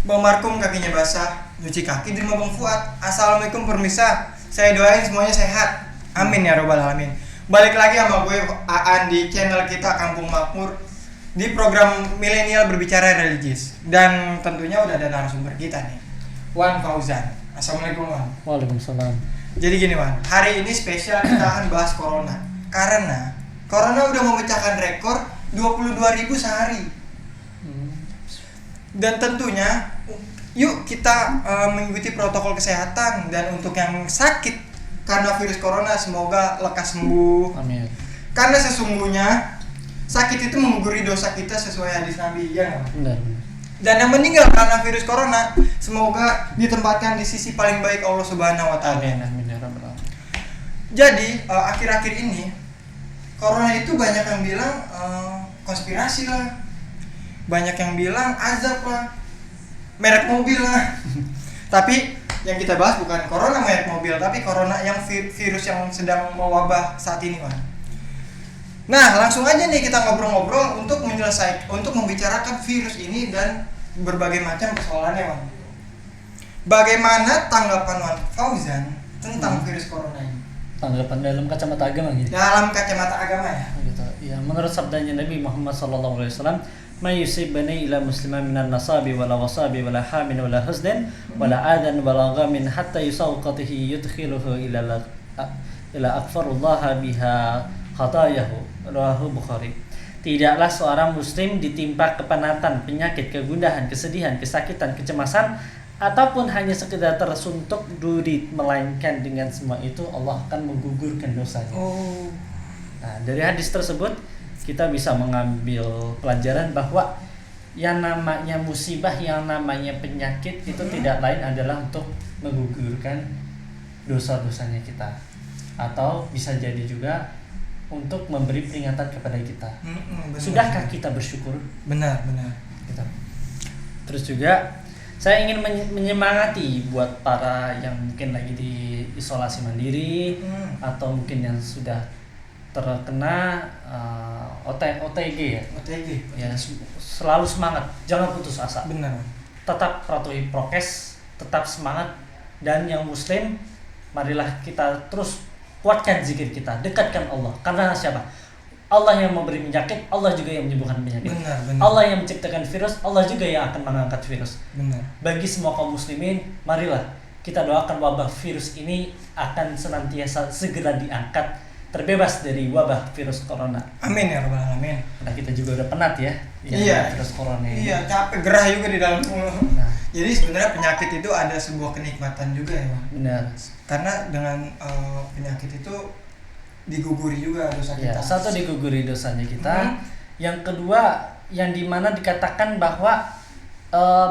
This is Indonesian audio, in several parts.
Bang Markum kakinya basah, cuci kaki di rumah Bang Fuad. Assalamualaikum permisa. Saya doain semuanya sehat. Amin ya robbal alamin. Balik lagi sama gue Aan di channel kita Kampung Makmur di program Milenial Berbicara Religius. Dan tentunya udah ada narasumber kita nih, Wan Fauzan. Assalamualaikum Wan. Waalaikumsalam. Jadi gini Wan, hari ini spesial kita akan bahas corona. Karena corona udah memecahkan rekor 22.000 sehari. Dan tentunya yuk kita mengikuti protokol kesehatan. Dan untuk yang sakit karena virus corona semoga lekas sembuh. Amin. Karena sesungguhnya sakit itu mengguguri dosa kita sesuai hadis Nabi, ya nggak? Benar. Dan yang meninggal karena virus corona semoga ditempatkan di sisi paling baik Allah Subhanahu wa taala. Amin ya rabbal alamin. Jadi akhir-akhir ini corona itu banyak yang bilang konspirasi lah, banyak yang bilang azab lah, merek mobil lah. Tapi yang kita bahas bukan corona merek mobil, tapi corona yang virus yang sedang mewabah saat ini, Wan. Nah, langsung aja nih kita ngobrol-ngobrol untuk membicarakan virus ini dan berbagai macam persoalannya, Wan. Bagaimana tanggapan Wan Fauzan tentang virus corona ini? Tanggapan dalam kacamata agama gitu. Dalam kacamata agama ya. Gitu. Ya, menurut sabdanya Nabi Muhammad sallallahu alaihi wasallam, "May yusibani ila musliman minan nasabi wala wasabi wala hamin wala husdan wala adan wala ghamin hatta yusawqatihi yudkhiluhu ila akfarullah biha khatayahu." Rawahu Bukhari. Tidaklah seorang muslim ditimpa kepenatan, penyakit, kegundahan, kesedihan, kesakitan, kecemasan ataupun hanya sekedar tersuntuk duri, melainkan dengan semua itu Allah akan menggugurkan dosanya. Nah, dari hadis tersebut kita bisa mengambil pelajaran bahwa yang namanya musibah, yang namanya penyakit itu tidak lain adalah untuk menggugurkan dosa-dosanya kita, atau bisa jadi juga untuk memberi peringatan kepada kita. Sudahkah kita bersyukur? Benar. Gitu. Terus juga saya ingin menyemangati buat para yang mungkin lagi di isolasi mandiri atau mungkin yang sudah terkena OTG ya. OTG. Ya, selalu semangat, jangan putus asa. Benar. Tetap patuhi prokes, tetap semangat, dan yang muslim marilah kita terus kuatkan zikir kita, dekatkan Allah. Karena siapa? Allah yang memberi penyakit, Allah juga yang menyembuhkan penyakit. Benar. Allah yang menciptakan virus, Allah juga yang akan mengangkat virus. Benar. Bagi semua kaum muslimin, marilah kita doakan wabah virus ini akan senantiasa segera diangkat, terbebas dari wabah virus corona. Amin ya rabbal alamin. Karena kita juga udah penat ya, Iya. virus corona ini. Iya, capek, gerah juga di dalam mulut. Nah, Jadi sebenarnya penyakit itu ada sebuah kenikmatan juga ya, Bang. benar. Karena dengan penyakit itu diguguri juga dosa Ya, kita. satu diguguri dosanya kita. Yang kedua, yang dimana dikatakan bahwa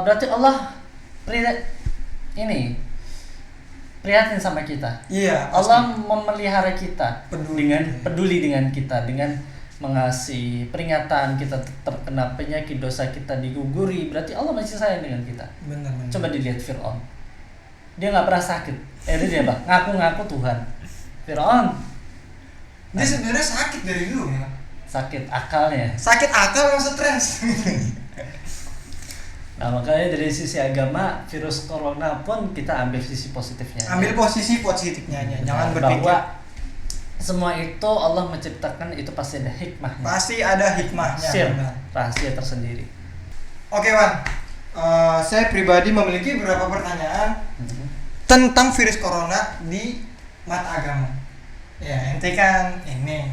berarti Allah prihatin sama kita. Iya, Allah memelihara kita, Peduli. peduli dengan kita, dengan mengasih peringatan kita terkena penyakit, dosa kita diguguri, berarti Allah masih sayang dengan kita. Benar. Coba dilihat Fir'aun, dia nggak pernah sakit, dia ngaku Tuhan. Fir'aun Dia sebenarnya sakit dari dulu ya. sakit akalnya. Sakit akal sama stres. Nah, makanya dari sisi agama, virus corona pun kita ambil sisi positifnya. Ambil posisi positifnya aja. Jangan berpikir bahwa semua itu Allah menciptakan itu pasti ada hikmahnya. pasti ada hikmahnya. Sir, Benar. rahasia tersendiri. Oke, Wan. Saya pribadi memiliki beberapa pertanyaan tentang virus corona di mata agama. Ya, ente kan ini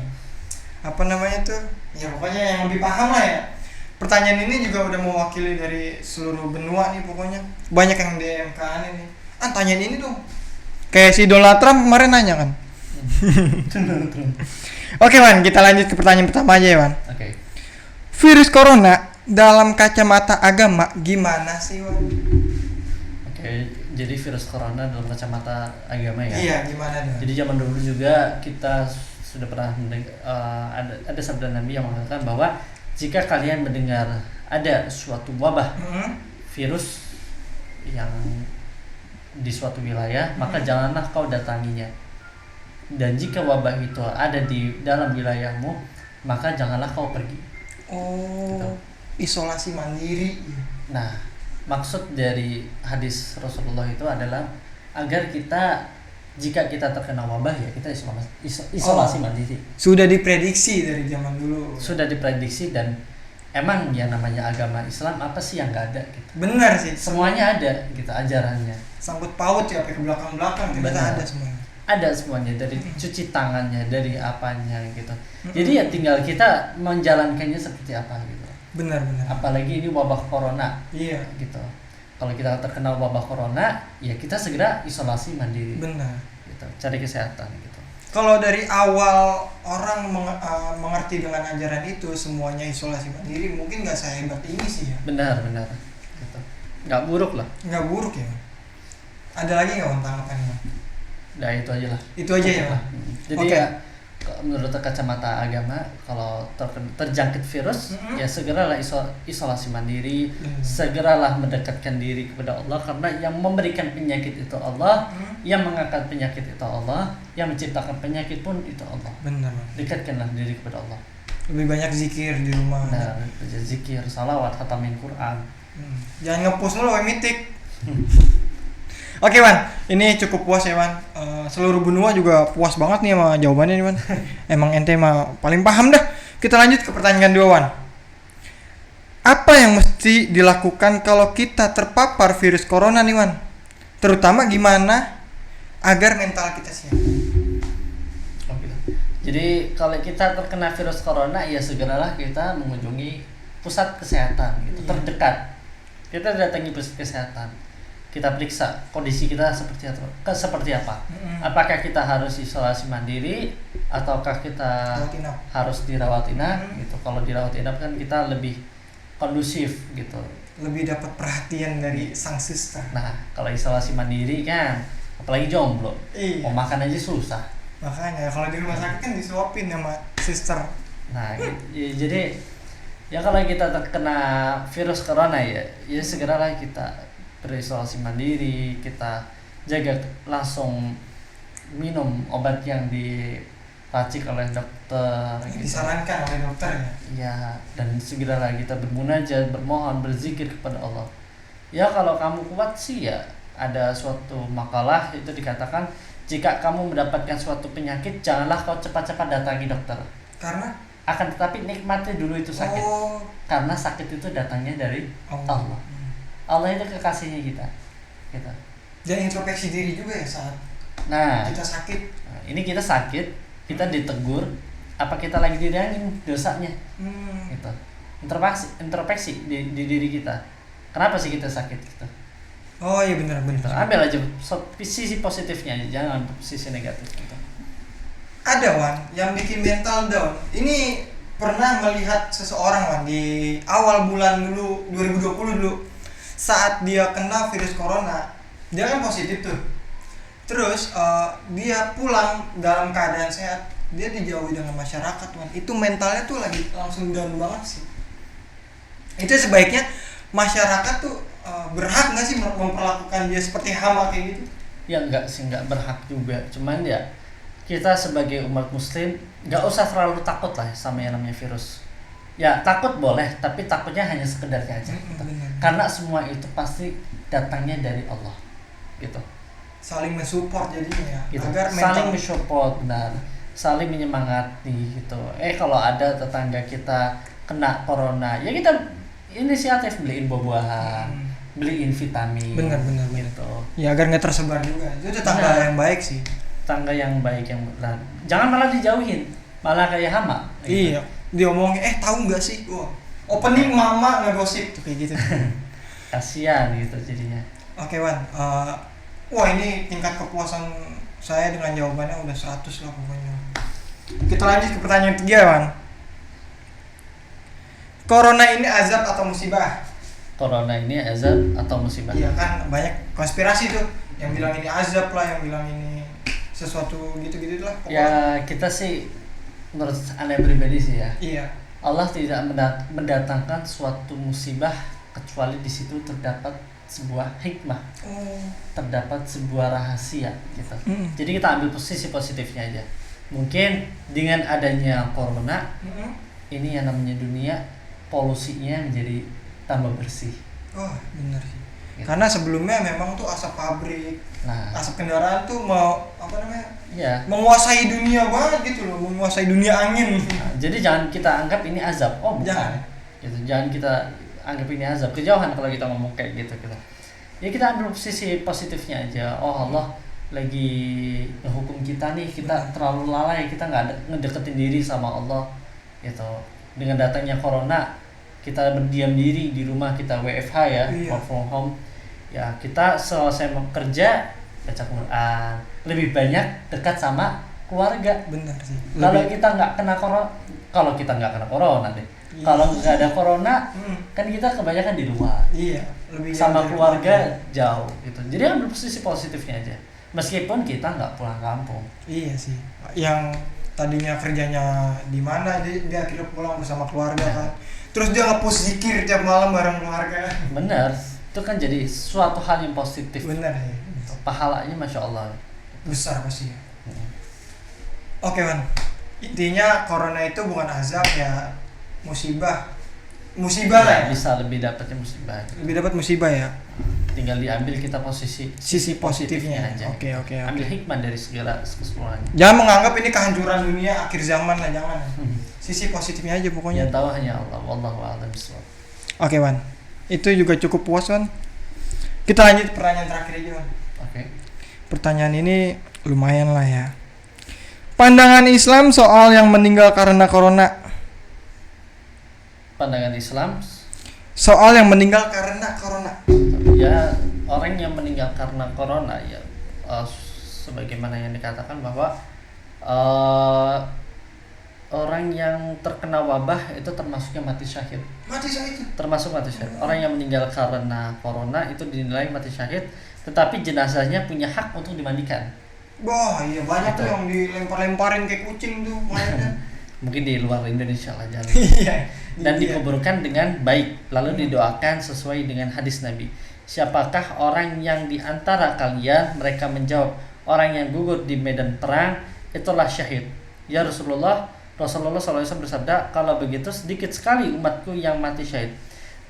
apa namanya tuh? Ya pokoknya yang lebih paham lah ya. Pertanyaan ini juga udah mewakili dari seluruh benua nih pokoknya. Banyak yang DM kan ini. Tanyain ini dong. Kayak si Donald Trump kemarin nanya kan. Oke, Wan, kita lanjut ke pertanyaan pertama aja ya, Wan. Oke. Virus corona dalam kacamata agama gimana sih, Wan? Oke, jadi virus corona dalam kacamata agama ya. Iya, gimana dong? Jadi zaman dulu juga kita sudah pernah mendengar ada sabda Nabi yang mengatakan bahwa jika kalian mendengar ada suatu wabah virus yang di suatu wilayah, maka janganlah kau datanginya. Dan jika wabah itu ada di dalam wilayahmu, maka janganlah kau pergi. Oh, isolasi mandiri. Nah, maksud dari hadis Rasulullah itu adalah agar kita, jika kita terkena wabah ya kita isolasi mandiri. Sudah diprediksi dari zaman dulu. Sudah diprediksi, dan emang yang namanya agama Islam apa sih yang nggak ada gitu. Benar sih. Semuanya ada gitu ajarannya. Sangkut paut ya, sampai ke belakang-belakang kita Benar. ada semuanya. Ada semuanya, dari cuci tangannya, dari apanya gitu. Jadi ya tinggal kita menjalankannya seperti apa gitu. Benar. Apalagi ini wabah corona Iya. gitu. Kalau kita terkena wabah corona, ya kita segera isolasi mandiri. Benar. Gitu. Cari kesehatan gitu. Kalau dari awal orang mengerti dengan ajaran itu semuanya isolasi mandiri, mungkin nggak sehebat ini sih ya. Benar. Gitu. Nggak buruk lah. Nggak buruk ya. Ada lagi nggak tanggapannya? Nah itu aja lah. Itu aja ya. Jadi Oke. ya menurut kacamata agama, kalau terjangkit virus, ya segeralah isolasi mandiri, segeralah mendekatkan diri kepada Allah, karena yang memberikan penyakit itu Allah, yang mengangkat penyakit itu Allah, yang menciptakan penyakit pun itu Allah. Benar. Dekatkanlah diri kepada Allah. Lebih banyak zikir di rumah. Nah, zikir, salawat, khatamin Quran. Jangan ngepush mulu mitik. Oke Wan, ini cukup puas ya Wan. Seluruh benua juga puas banget nih sama jawabannya nih Wan. Emang ente mah paling paham dah. Kita lanjut ke pertanyaan 2 Wan. Apa yang mesti dilakukan kalau kita terpapar virus corona nih Wan? Terutama gimana agar mental kita siap? Jadi kalau kita terkena virus corona, ya segeralah kita mengunjungi pusat kesehatan gitu, terdekat. Kita datangi pusat kesehatan. Kita periksa kondisi kita seperti apa. Apakah kita harus isolasi mandiri ataukah kita harus dirawat inap gitu. Kalau dirawat inap kan kita lebih kondusif gitu. Lebih dapat perhatian dari sang suster. Nah, kalau isolasi mandiri kan apalagi jomblo. Iya. Mau makan aja susah. Makanya kalau di rumah sakit kan disuapin sama suster. Nah, jadi ya kalau kita terkena virus corona ya segeralah kita berisolasi mandiri, kita jaga, langsung minum obat yang diracik oleh dokter, disarankan oleh dokter ya. Ya, dan segeralah kita bermunajat, bermohon, berzikir kepada Allah. Ya kalau kamu kuat sih ya, ada suatu makalah itu dikatakan, jika kamu mendapatkan suatu penyakit, janganlah kau cepat-cepat datangi dokter. Karena akan tetapi nikmati dulu itu sakit. Karena sakit itu datangnya dari Allah. Allah itu kekasihnya kita. Gitu. Dan introspeksi diri juga ya saat kita sakit. Nah, ini kita sakit, kita ditegur, apa kita lagi didangin dosanya? Gitu. Introspeksi di diri kita. Kenapa sih kita sakit gitu? Oh iya benar. Gitu. Ambil aja sisi positifnya aja, jangan sisi negatif gitu. Ada Wan yang bikin mental down. Ini pernah melihat seseorang Wan di awal bulan dulu 2020 dulu. Saat dia kena virus corona, dia kan positif tuh. Terus dia pulang dalam keadaan sehat, dia dijauhi dengan masyarakat, Wan. Itu mentalnya tuh lagi langsung down banget sih. Itu sebaiknya masyarakat tuh berhak nggak sih memperlakukan dia seperti hama kayak gitu? Ya enggak sih, enggak berhak juga. Cuman ya kita sebagai umat muslim nggak usah terlalu takut lah sama yang namanya virus. Ya takut boleh, tapi takutnya hanya sekedarnya aja gitu. Karena semua itu pasti datangnya dari Allah gitu. Saling mensupport jadinya ya, gitu. agar saling mensupport, benar, saling menyemangati gitu. Kalau ada tetangga kita kena corona, ya kita inisiatif beliin buah-buahan, beliin vitamin. Benar gitu. Ya agar nggak tersebar juga. Itu tetangga yang baik sih. Tetangga yang baik yang benar. Jangan malah dijauhin, malah kayak hama. Gitu. Iya. Diomongin, tahu nggak sih? Wah, opening mama ngegosip tuh kayak gitu. Kasian gitu jadinya. Oke Wan, wah ini tingkat kepuasan saya dengan jawabannya udah 100 lah pokoknya. Kita lanjut ke pertanyaan 3 Wan. Corona ini azab atau musibah? Corona ini azab atau musibah? Iya kan banyak konspirasi tuh, yang bilang ini azab lah, yang bilang ini sesuatu gitu-gitu lah. Pokoknya. Ya kita sih, menurut Anda pribadi sih ya. Iya. Allah tidak mendatangkan suatu musibah kecuali di situ terdapat sebuah hikmah, terdapat sebuah rahasia gitu. Jadi kita ambil posisi positifnya aja. Mungkin dengan adanya corona, ini yang namanya dunia, polusinya menjadi tambah bersih. Oh benar sih. Gitu. Karena sebelumnya memang tuh asap pabrik, Nah, asap kendaraan tuh mau apa namanya, ya. menguasai dunia banget gitu loh, menguasai dunia angin. Nah, jadi jangan kita anggap ini azab. Oh bukan. Jangan. Gitu. Jangan kita anggap ini azab. Kejauhan kalau kita ngomong kayak gitu kita. Ya kita ambil sisi positifnya aja. Oh Allah lagi ngehukum kita nih, kita terlalu lalai, kita nggak ngedeketin diri sama Allah gitu. Dengan datangnya corona, kita berdiam diri di rumah, kita WFH ya, Iya. work from home. Ya kita selesai bekerja baca Quran, lebih banyak dekat sama keluarga. Benar sih. Kalau kita nggak kena corona, deh. Iya. Kalau nggak ada corona, Hmm. kan kita kebanyakan di luar Iya, lebih sama jauh dari keluarga jauh gitu. Jadi ambil sisi positifnya aja. Meskipun kita nggak pulang kampung. Iya sih. Yang tadinya kerjanya di mana, dia akhirnya pulang bersama keluarga kan. Terus dia nge-push zikir tiap malam bareng keluarga. Bener, itu kan jadi suatu hal yang positif. Benar ya. Pahalanya masya Allah. Besar pasti. Hmm. Oke, Man. Intinya corona itu bukan azab ya, musibah. Musibah lah ya. Bisa lebih dapatnya musibah. Lebih dapat musibah ya. Tinggal diambil kita sisi positifnya aja. Oke. Ambil hikmah dari segala keseluruhannya. Jangan menganggap ini kehancuran dunia akhir zaman lah, jangan. Hmm. Sisi positifnya aja pokoknya. Yang tahu hanya Allah. Wallahu a'lam bishawab. Oke, Wan. Itu juga cukup puas, Wan. Kita lanjut pertanyaan terakhir aja, Wan. Oke. Pertanyaan ini lumayan lah ya. Pandangan Islam soal yang meninggal karena corona. Pandangan Islam, Soal yang meninggal karena corona. ya orang yang meninggal karena corona ya sebagaimana yang dikatakan bahwa orang yang terkena wabah itu termasuknya mati syahid. Mati syahid. Termasuk mati syahid. Orang yang meninggal karena corona itu dinilai mati syahid, tetapi jenazahnya punya hak untuk dimandikan. Wah, iya banyak Itu. tuh yang dilempar-lemparin kayak kucing tuh mayatnya. Mungkin di luar Indonesia lah jangan. Iya. Dan Iya. dikuburkan dengan baik, lalu didoakan sesuai dengan hadis Nabi. Siapakah orang yang di antara kalian? Mereka menjawab, orang yang gugur di medan perang, itulah syahid. Ya Rasulullah SAW bersabda, kalau begitu sedikit sekali umatku yang mati syahid.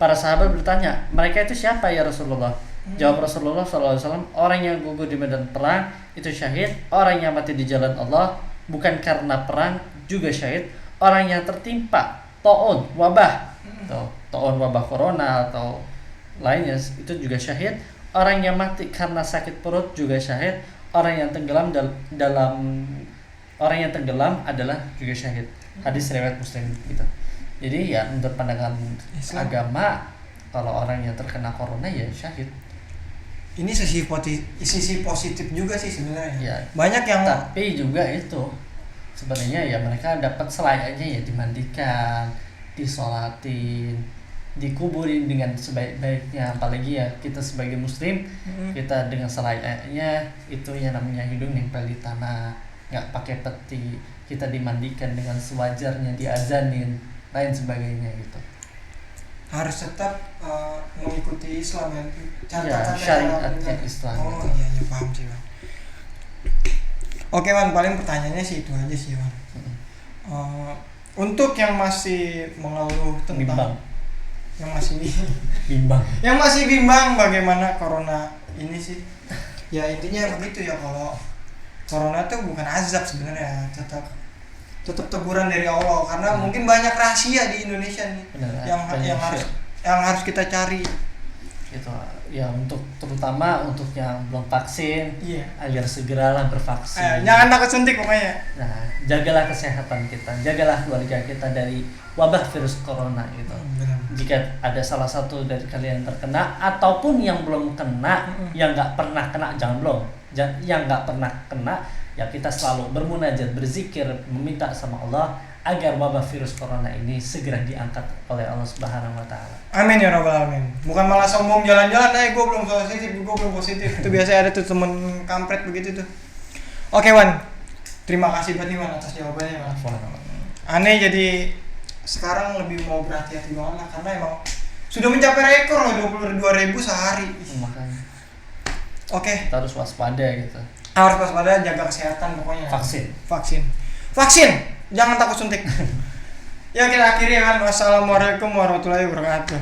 Para sahabat bertanya, mereka itu siapa ya Rasulullah? Jawab Rasulullah SAW, orang yang gugur di medan perang itu syahid, orang yang mati di jalan Allah bukan karena perang juga syahid, orang yang tertimpa taun wabah, taun wabah corona atau lainnya itu juga syahid, orang yang mati karena sakit perut juga syahid, orang yang tenggelam orang yang tenggelam adalah juga syahid. Hadis riwayat Muslim gitu. Jadi ya menurut pandangan Islam. agama, kalau orang yang terkena corona ya syahid. Ini sisi positif juga sih sebenarnya. Ya. Banyak yang Tapi juga itu sebenarnya ya mereka dapat selayaknya ya dimandikan, disolatin, dikuburin dengan sebaik-baiknya. Apalagi ya kita sebagai muslim, kita dengan selayaknya itu yang namanya hidung nempel di tanah, nggak pakai peti, kita dimandikan dengan sewajarnya, diazanin, lain sebagainya gitu. harus tetap mengikuti Islam ya. Ya, syariatnya Islam. Oh gitu. iya, paham sih, Bang. Oke, Wan, paling pertanyaannya sih itu aja sih, Wan. Untuk yang masih mengeluh tentang Bimbang. yang masih bimbang bagaimana corona ini sih. Ya intinya begitu ya, kalau corona tuh bukan azab sebenarnya, tetap teguran dari Allah, karena mungkin banyak rahasia di Indonesia nih. Benar, yang harus kita cari. Gitu ya, untuk terutama untuk yang belum vaksin, Iya. agar segeralah bervaksin. Jangan takut suntik pokoknya. Nah, jagalah kesehatan kita, jagalah keluarga kita dari wabah virus corona gitu. Benar. Jika ada salah satu dari kalian terkena ataupun yang belum kena, yang nggak pernah kena, yang nggak pernah kena, ya kita selalu bermunajat, berzikir, meminta sama Allah agar wabah virus corona ini segera diangkat oleh Allah Subhanahu wa taala. Amin ya rabbal alamin. Bukan malah sombong jalan-jalan, gue belum positif. Itu biasanya ada tuh temen kampret begitu tuh. Oke, Wan. Terima kasih banget nih, Wan, atas jawabannya, Wan. Aneh jadi sekarang lebih mau berhati-hati banget lah, karena emang sudah mencapai rekor loh 22.000 sehari. Makanya Oke, kita harus waspada gitu. harus waspada, jaga kesehatan pokoknya. Vaksin. Jangan takut suntik. Ya, kita akhiri kan. Wassalamualaikum warahmatullahi wabarakatuh.